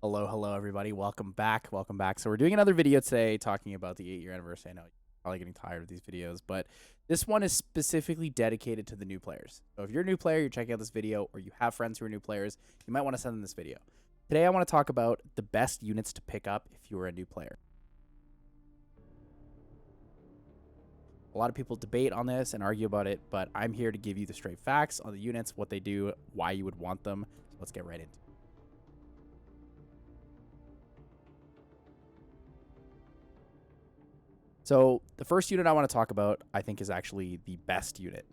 Hello, everybody. Welcome back. So we're doing another video today talking about the 8-year anniversary. I know you're probably getting tired of these videos, but this one is specifically dedicated to the new players. So if you're a new player, you're checking out this video, or you have friends who are new players, you might want to send them this video. Today, I want to talk about the best units to pick up if you are a new player. A lot of people debate on this and argue about it, but I'm here to give you the straight facts on the units, what they do, why you would want them. So let's get right into it. So the first unit I want to talk about, I think, is actually the best unit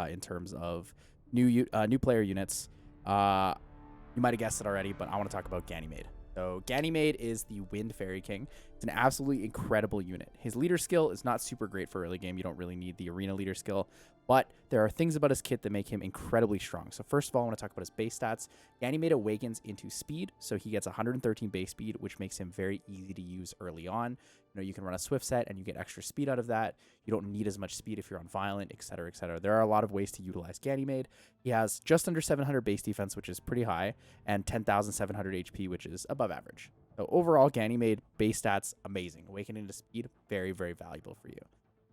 in terms of new player units. You might have guessed it already, but I want to talk about Ganymede. So Ganymede is the Wind Fairy King. It's an absolutely incredible unit. His leader skill is not super great for early game. You don't really need the arena leader skill, but there are things about his kit that make him incredibly strong. So first of all, I want to talk about his base stats. Ganymede awakens into speed, so he gets 113 base speed, which makes him very easy to use early on. You can run a swift set and you get extra speed out of that. You don't need as much speed if you're on violent, etc., etc. There are a lot of ways to utilize Ganymede. He has just under 700 base defense, which is pretty high, and 10,700 HP, which is above average. So overall, Ganymede base stats, amazing. Awakening to speed, very, very valuable for you.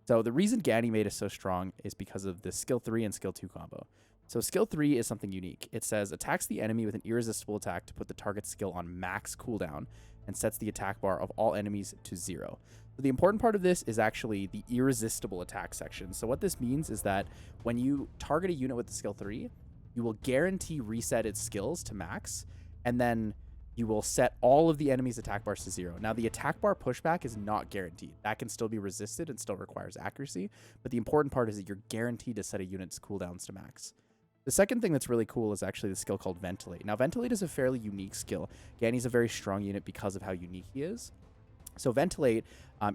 So the reason Ganymede is so strong is because of the skill 3 and skill 2 combo. So skill 3 is something unique. It says attacks the enemy with an irresistible attack to put the target skill on max cooldown and sets the attack bar of all enemies to 0. So the important part of this is actually the irresistible attack section. So what this means is that when you target a unit with the skill 3, you will guarantee reset its skills to max, and then you will set all of the enemy's attack bars to 0. Now, the attack bar pushback is not guaranteed. That can still be resisted and still requires accuracy, but the important part is that you're guaranteed to set a unit's cooldowns to max. The second thing that's really cool is actually the skill called Ventilate. Now, Ventilate is a fairly unique skill. Ganny's a very strong unit because of how unique he is. So Ventilate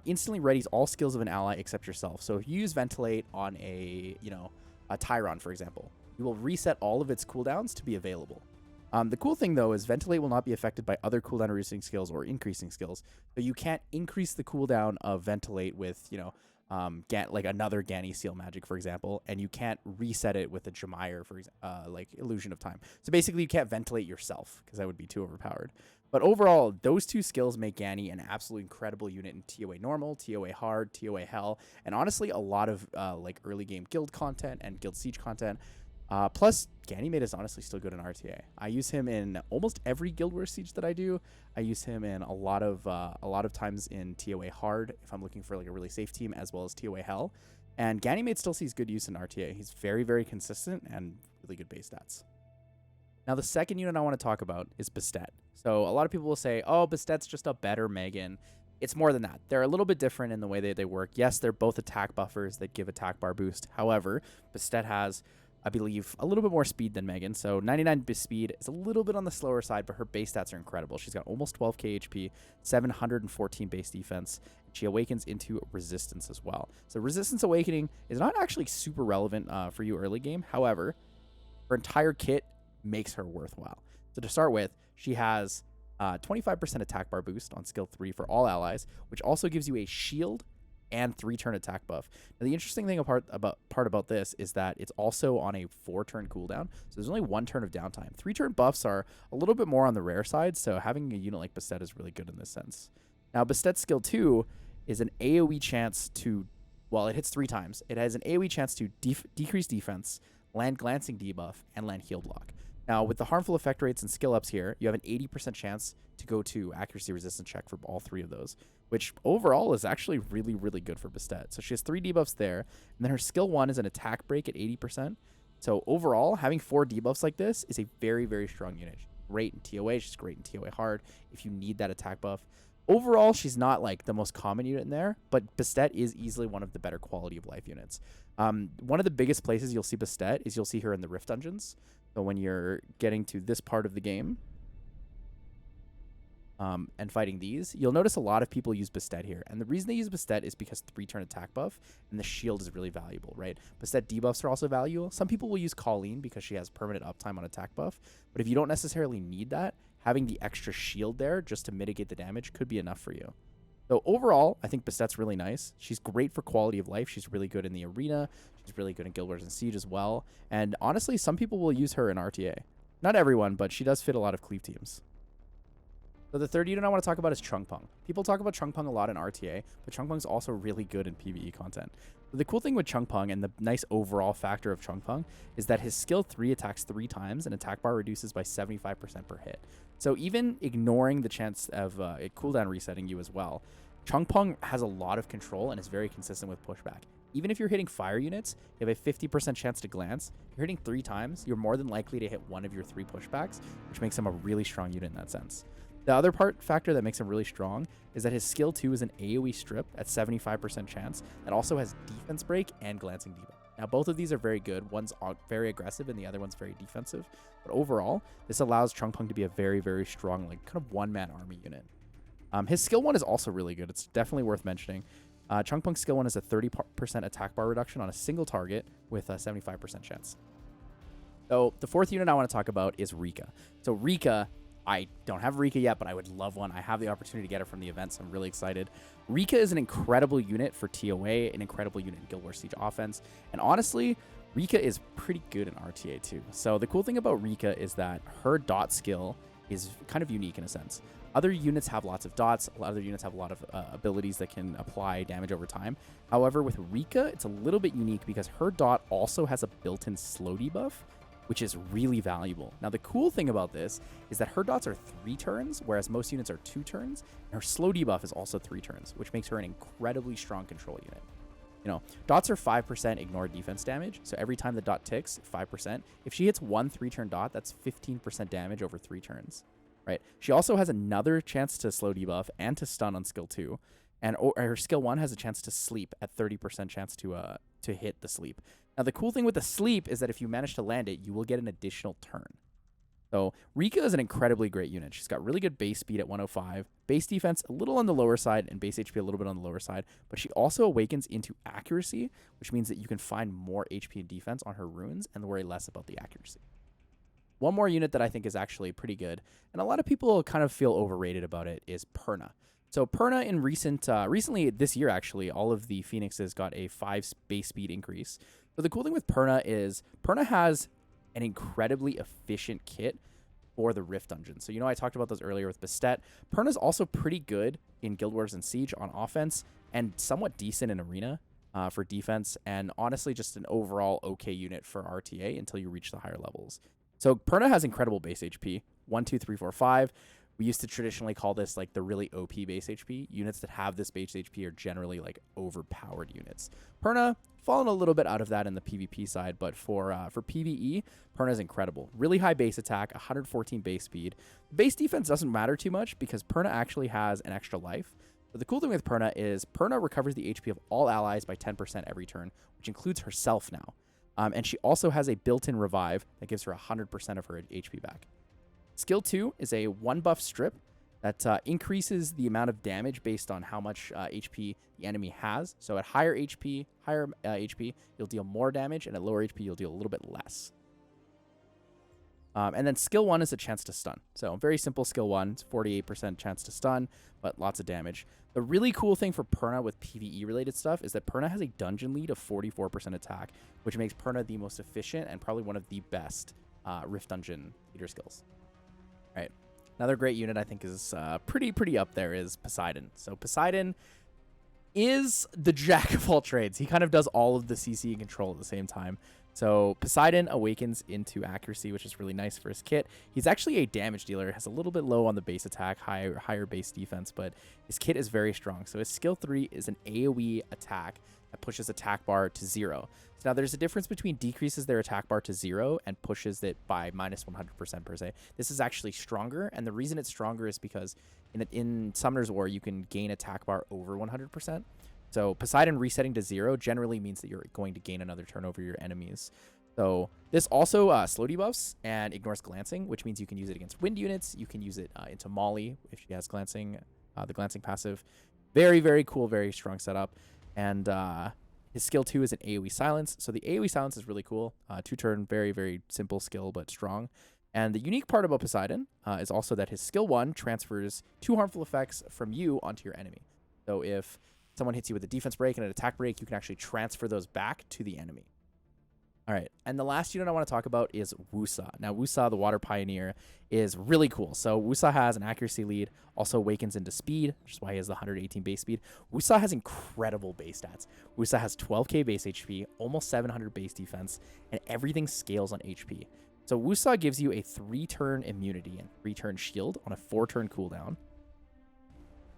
instantly readies all skills of an ally except yourself. So if you use Ventilate on a Tyron, for example, you will reset all of its cooldowns to be available. The cool thing, though, is Ventilate will not be affected by other cooldown reducing skills or increasing skills. So you can't increase the cooldown of Ventilate with, like another Ganny Seal Magic, for example, and you can't reset it with a Jemire, for like Illusion of Time. So basically, you can't ventilate yourself because that would be too overpowered. But overall, those two skills make Ganny an absolutely incredible unit in TOA normal, TOA hard, TOA hell, and honestly, a lot of like early game guild content and guild siege content. Plus, Ganymede is honestly still good in RTA. I use him in almost every Guild Wars siege that I do. I use him in a lot of times in TOA hard if I'm looking for like a really safe team, as well as TOA hell. And Ganymede still sees good use in RTA. He's very, very consistent and really good base stats. Now, the second unit I want to talk about is Bastet. So a lot of people will say, oh, Bastet's just a better Megan. It's more than that. They're a little bit different in the way that they work. Yes, they're both attack buffers that give attack bar boost. However, Bastet has, I believe, a little bit more speed than Megan. So 99 speed is a little bit on the slower side, but her base stats are incredible. She's got almost 12k HP, 714 base defense. She awakens into resistance as well. So resistance awakening is not actually super relevant for you early game. However, her entire kit makes her worthwhile. So to start with, she has 25% attack bar boost on skill 3 for all allies, which also gives you a shield and 3-turn attack buff. Now, the interesting thing about this is that it's also on a 4-turn cooldown, so there's only 1 turn of downtime. 3-turn buffs are a little bit more on the rare side, so having a unit like Bastet is really good in this sense. Now, Bastet's skill 2 is an AoE chance to, well, it hits 3 times. It has an AoE chance to decrease defense, land glancing debuff, and land heal block. Now, with the harmful effect rates and skill ups here, you have an 80% chance to go to accuracy resistance check for all 3 of those, which overall is actually really, really good for Bastet. So she has 3 debuffs there, and then her skill 1 is an attack break at 80%. So overall, having 4 debuffs like this is a very, very strong unit. She's great in TOA, she's great in TOA hard if you need that attack buff. Overall, she's not like the most common unit in there, but Bastet is easily one of the better quality of life units. One of the biggest places you'll see Bastet is you'll see her in the Rift Dungeons. So when you're getting to this part of the game and fighting these, you'll notice a lot of people use Bastet here. And the reason they use Bastet is because 3-turn attack buff and the shield is really valuable, right? Bastet debuffs are also valuable. Some people will use Colleen because she has permanent uptime on attack buff. But if you don't necessarily need that, having the extra shield there just to mitigate the damage could be enough for you. So overall, I think Bastet's really nice. She's great for quality of life. She's really good in the arena. She's really good in Guild Wars and Siege as well. And honestly, some people will use her in RTA. Not everyone, but she does fit a lot of cleave teams. So the third unit I want to talk about is Cheongpung. People talk about Cheongpung a lot in RTA, but Cheongpung's also really good in PvE content. So the cool thing with Cheongpung and the nice overall factor of Cheongpung is that his skill 3 attacks 3 times and attack bar reduces by 75% per hit. So even ignoring the chance of it cooldown resetting you as well, Cheongpung has a lot of control and is very consistent with pushback. Even if you're hitting fire units, you have a 50% chance to glance. If you're hitting 3 times, you're more than likely to hit one of your 3 pushbacks, which makes him a really strong unit in that sense. The other factor that makes him really strong is that his skill 2 is an AoE strip at 75% chance that also has defense break and glancing debuff. Now, both of these are very good. One's very aggressive and the other one's very defensive. But overall, this allows Cheongpung to be a very, very strong, like kind of one-man army unit. His skill 1 is also really good. It's definitely worth mentioning. Cheongpung's skill 1 is a 30% attack bar reduction on a single target with a 75% chance. So the fourth unit I want to talk about is Rica. So Rica, I don't have Rica yet, but I would love one. I have the opportunity to get it from the event, so I'm really excited. Rica is an incredible unit for TOA, an incredible unit in Guild Wars Siege offense, and honestly, Rica is pretty good in RTA too. So the cool thing about Rica is that her dot skill is kind of unique in a sense. Other units have lots of dots. Other units have a lot of abilities that can apply damage over time. However, with Rica, it's a little bit unique because her dot also has a built-in slow debuff, which is really valuable. Now, the cool thing about this is that her dots are 3 turns, whereas most units are 2 turns, and her slow debuff is also 3 turns, which makes her an incredibly strong control unit. You know, dots are 5% ignore defense damage, so every time the dot ticks, 5%. If she hits one 3-turn dot, that's 15% damage over 3 turns, right? She also has another chance to slow debuff and to stun on skill 2, and her skill 1 has a chance to sleep at 30% chance to hit the sleep. Now, the cool thing with the sleep is that if you manage to land it, you will get an additional turn. So Rica is an incredibly great unit. She's got really good base speed at 105, base defense a little on the lower side, and base HP a little bit on the lower side, but she also awakens into accuracy, which means that you can find more HP and defense on her runes and worry less about the accuracy. One more unit that I think is actually pretty good, and a lot of people kind of feel overrated about it, is Perna. So Perna in recently this year actually, all of the Phoenixes got a 5 base speed increase. But the cool thing with Perna is Perna has an incredibly efficient kit for the Rift Dungeon. So, you know, I talked about those earlier with Bastet. Perna's also pretty good in Guild Wars and Siege on offense and somewhat decent in Arena for defense, and honestly just an overall okay unit for RTA until you reach the higher levels. So Perna has incredible base HP, 1, 2, 3, 4, 5. We used to traditionally call this like the really OP base HP. Units that have this base HP are generally like overpowered units. Perna fallen a little bit out of that in the PvP side, but for PvE, Perna is incredible. Really high base attack, 114 base speed. Base defense doesn't matter too much because Perna actually has an extra life. But the cool thing with Perna is Perna recovers the HP of all allies by 10% every turn, which includes herself now. And she also has a built-in revive that gives her 100% of her HP back. Skill 2 is a 1 buff strip that increases the amount of damage based on how much HP the enemy has. So at higher HP, you'll deal more damage, and at lower HP, you'll deal a little bit less. And then skill 1 is a chance to stun. So very simple skill 1. It's 48% chance to stun, but lots of damage. The really cool thing for Perna with PvE-related stuff is that Perna has a dungeon lead of 44% attack, which makes Perna the most efficient and probably one of the best Rift Dungeon leader skills. All right. Another great unit I think is pretty up there is Poseidon. So Poseidon is the jack of all trades. He kind of does all of the CC and control at the same time. So Poseidon awakens into accuracy, which is really nice for his kit. He's actually a damage dealer. Has a little bit low on the base attack, higher base defense, but his kit is very strong. So his skill 3 is an AoE attack that pushes attack bar to 0. So now there's a difference between decreases their attack bar to 0 and pushes it by minus 100% per se. This is actually stronger, and the reason it's stronger is because in Summoner's War, you can gain attack bar over 100%. So Poseidon resetting to 0 generally means that you're going to gain another turn over your enemies. So this also slow debuffs and ignores glancing, which means you can use it against wind units. You can use it into Molly if she has glancing, the glancing passive. Very, very cool, very strong setup. And his skill 2 is an AoE silence. So the AoE silence is really cool. 2-turn, very, very simple skill, but strong. And the unique part about Poseidon is also that his skill 1 transfers 2 harmful effects from you onto your enemy. So if someone hits you with a defense break and an attack break, you can actually transfer those back to the enemy. All right, and the last unit I want to talk about is Woosa. Now, Woosa, the Water Pioneer, is really cool. So Woosa has an accuracy lead, also awakens into speed, which is why he has the 118 base speed. Woosa has incredible base stats. Woosa has 12k base HP, almost 700 base defense, and everything scales on HP. So Woosa gives you a 3-turn immunity and 3-turn shield on a 4-turn cooldown.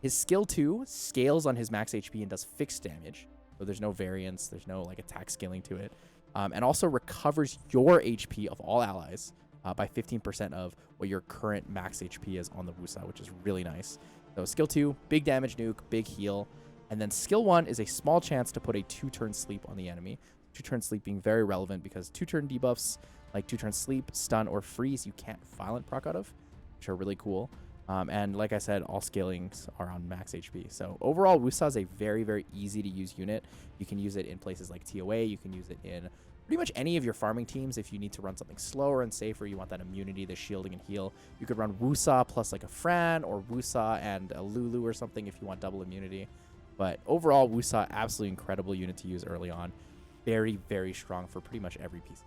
His skill 2 scales on his max HP and does fixed damage. So there's no variance, there's no like attack scaling to it. And also recovers your HP of all allies by 15% of what your current max HP is on the Woosa, which is really nice. So skill 2, big damage nuke, big heal. And then skill 1 is a small chance to put a 2-turn sleep on the enemy. 2-turn sleep being very relevant because 2-turn debuffs like 2-turn sleep, stun, or freeze you can't violent proc out of, which are really cool. And like I said, all scalings are on max HP. So overall, Woosa is a very, very easy to use unit. You can use it in places like TOA. You can use it in pretty much any of your farming teams. If you need to run something slower and safer, you want that immunity, the shielding and heal, you could run Woosa plus like a Fran, or Woosa and a Lulu or something if you want double immunity. But overall, Woosa, absolutely incredible unit to use early on. Very, very strong for pretty much every piece.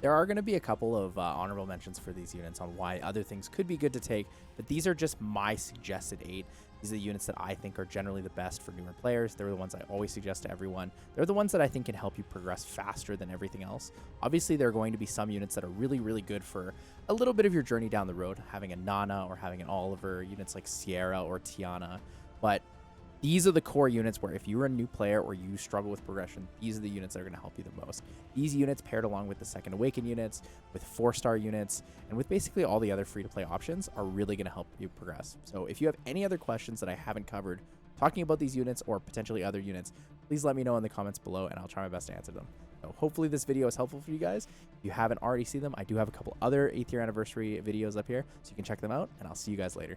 There are going to be a couple of honorable mentions for these units on why other things could be good to take, but these are just my suggested 8. These are the units that I think are generally the best for newer players. They're the ones I always suggest to everyone. They're the ones that I think can help you progress faster than everything else. Obviously, there are going to be some units that are really, really good for a little bit of your journey down the road, having a Nana or having an Oliver, units like Sierra or Tiana, but these are the core units where if you're a new player or you struggle with progression, these are the units that are going to help you the most. These units paired along with the Second Awaken units, with 4-star units, and with basically all the other free-to-play options are really going to help you progress. So if you have any other questions that I haven't covered talking about these units or potentially other units, please let me know in the comments below and I'll try my best to answer them. So hopefully this video is helpful for you guys. If you haven't already seen them, I do have a couple other 8th year anniversary videos up here, so you can check them out, and I'll see you guys later.